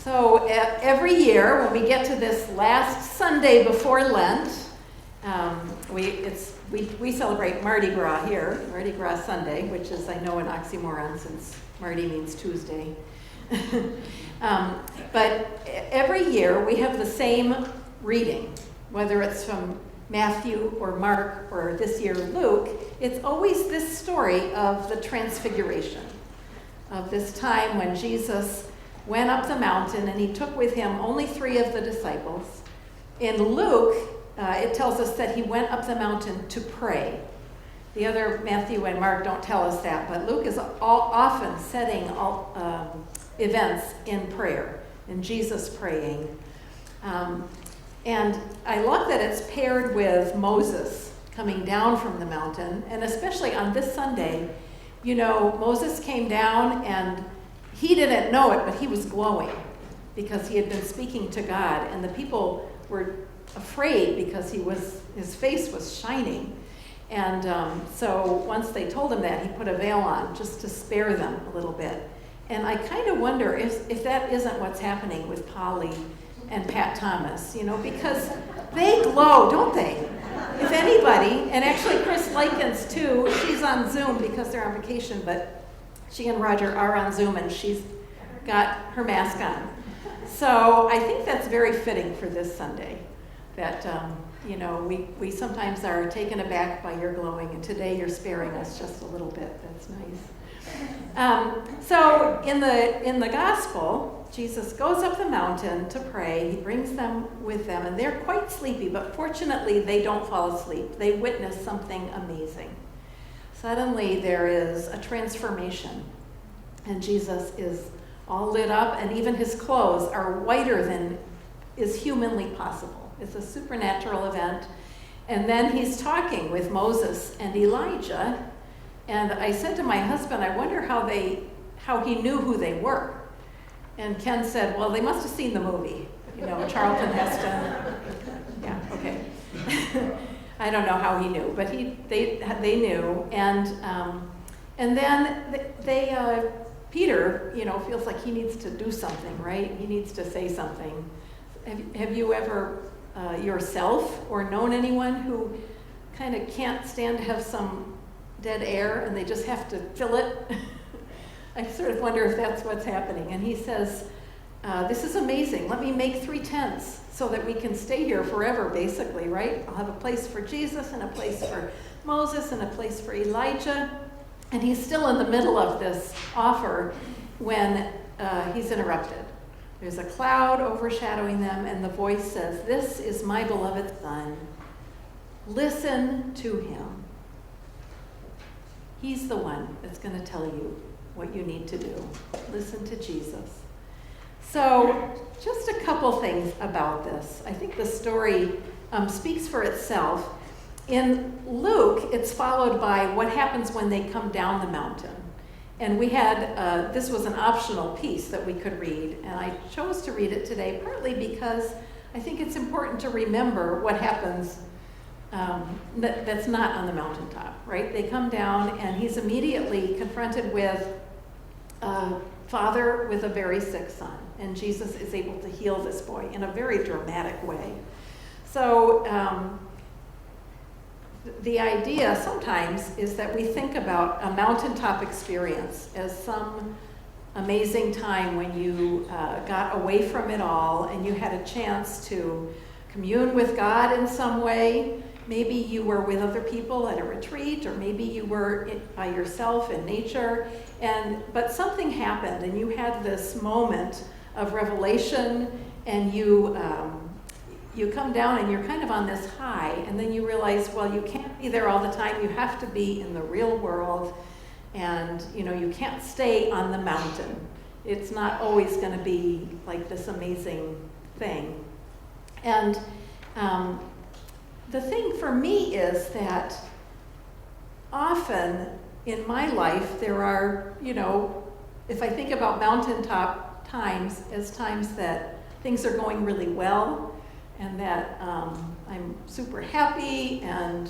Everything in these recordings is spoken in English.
Every year when we get to this last Sunday before Lent, we celebrate Mardi Gras here, Mardi Gras Sunday, which is, I know, an oxymoron since Mardi means Tuesday. But every year we have the same reading, whether it's from Matthew or Mark or this year Luke. It's always this story of the Transfiguration, of this time when Jesus went up the mountain and he took with him only 3 of the disciples. In Luke, it tells us that he went up the mountain to pray. The other Matthew and Mark don't tell us that, but Luke is often setting events in prayer, in Jesus praying. And I love that it's paired with Moses coming down from the mountain, and especially on this Sunday, you know, Moses came down and he didn't know it, but he was glowing because he had been speaking to God, and the people were afraid because his face was shining. And so once they told him that, he put a veil on just to spare them a little bit. And I kind of wonder if that isn't what's happening with Polly and Pat Thomas, you know, because they glow, don't they? If anybody, and actually Chris Likens too, she's on Zoom because they're on vacation, but she and Roger are on Zoom and she's got her mask on. So I think that's very fitting for this Sunday, that you know, we sometimes are taken aback by your glowing, and today you're sparing us just a little bit. That's nice. So in the gospel, Jesus goes up the mountain to pray. He brings them with them, and they're quite sleepy, but fortunately they don't fall asleep. They witness something amazing. Suddenly there is a transformation, and Jesus is all lit up, and even his clothes are whiter than is humanly possible. It's a supernatural event. And then he's talking with Moses and Elijah, and I said to my husband, I wonder how he knew who they were. And Ken said, well, they must have seen the movie. You know, Charlton Heston. Yeah, okay. I don't know how he knew, but they knew. And then Peter, you know, feels like he needs to do something, right? He needs to say something. Have you ever yourself or known anyone who kind of can't stand to have some dead air and they just have to fill it? I sort of wonder if that's what's happening. And he says, this is amazing. Let me make 3 tents so that we can stay here forever, basically, right? I'll have a place for Jesus and a place for Moses and a place for Elijah. And he's still in the middle of this offer when he's interrupted. There's a cloud overshadowing them, and the voice says, this is my beloved Son. Listen to him. He's the one that's going to tell you what you need to do. Listen to Jesus. So just a couple things about this. I think the story speaks for itself. In Luke, it's followed by what happens when they come down the mountain. And we had, this was an optional piece that we could read, and I chose to read it today partly because I think it's important to remember what happens that's not on the mountaintop, right? They come down, and he's immediately confronted with a father with a very sick son, and Jesus is able to heal this boy in a very dramatic way. So the idea sometimes is that we think about a mountaintop experience as some amazing time when you got away from it all and you had a chance to commune with God in some way. Maybe you were with other people at a retreat, or maybe you were by yourself in nature, but something happened and you had this moment of revelation, and you come down and you're kind of on this high, and then you realize, well, you can't be there all the time. You have to be in the real world, and you know, you can't stay on the mountain. It's not always going to be like this amazing thing. And the thing for me is that often in my life there are, you know, if I think about mountaintop times as times that things are going really well, and that I'm super happy, and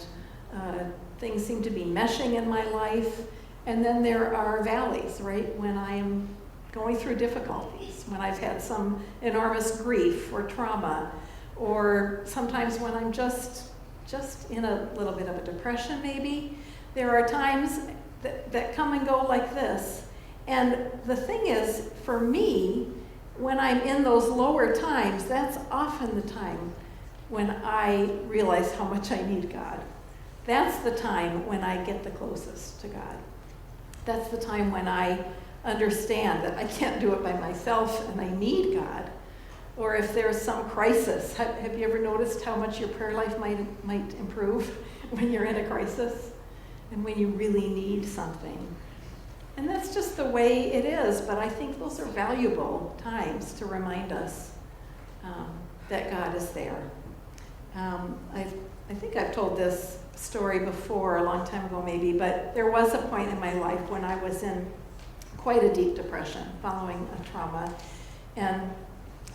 things seem to be meshing in my life. And then there are valleys, right? When I'm going through difficulties, when I've had some enormous grief or trauma, or sometimes when I'm just in a little bit of a depression maybe. There are times that come and go like this. And the thing is, for me, when I'm in those lower times, that's often the time when I realize how much I need God. That's the time when I get the closest to God. That's the time when I understand that I can't do it by myself and I need God. Or if there's some crisis, have you ever noticed how much your prayer life might improve when you're in a crisis and when you really need something? And that's just the way it is, but I think those are valuable times to remind us that God is there. I think I've told this story before, a long time ago maybe, but there was a point in my life when I was in quite a deep depression following a trauma. And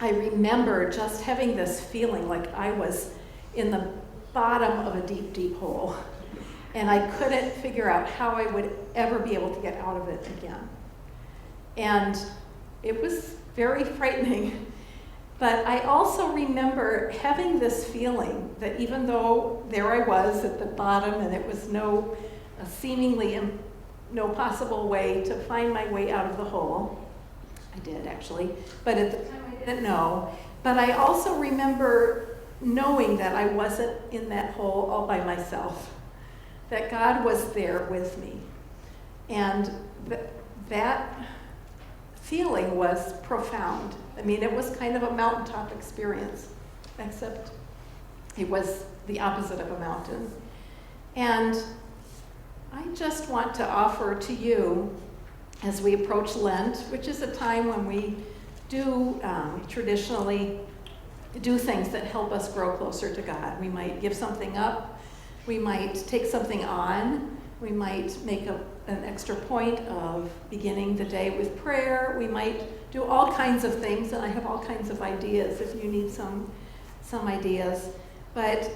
I remember just having this feeling like I was in the bottom of a deep, deep hole. And I couldn't figure out how I would ever be able to get out of it again. And it was very frightening. But I also remember having this feeling that even though there I was at the bottom and it was seemingly no possible way to find my way out of the hole, I did actually, but at the time I didn't know. But I also remember knowing that I wasn't in that hole all by myself, that God was there with me. And that feeling was profound. I mean, it was kind of a mountaintop experience, except it was the opposite of a mountain. And I just want to offer to you, as we approach Lent, which is a time when we do traditionally do things that help us grow closer to God. We might give something up. We might take something on. We might make an extra point of beginning the day with prayer. We might do all kinds of things, and I have all kinds of ideas if you need some ideas. But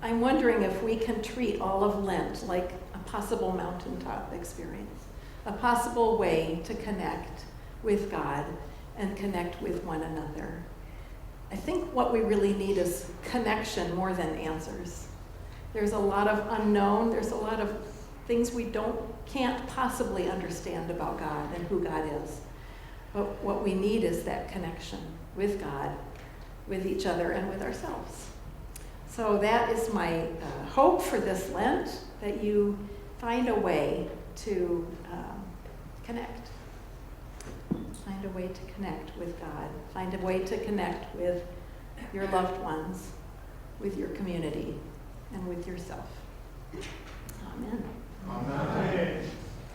I'm wondering if we can treat all of Lent like a possible mountaintop experience, a possible way to connect with God and connect with one another. I think what we really need is connection more than answers. There's a lot of unknown, there's a lot of things we can't possibly understand about God and who God is. But what we need is that connection with God, with each other, and with ourselves. So that is my hope for this Lent, that you find a way to connect. Find a way to connect with God. Find a way to connect with your loved ones, with your community, and with yourself. Amen. Amen.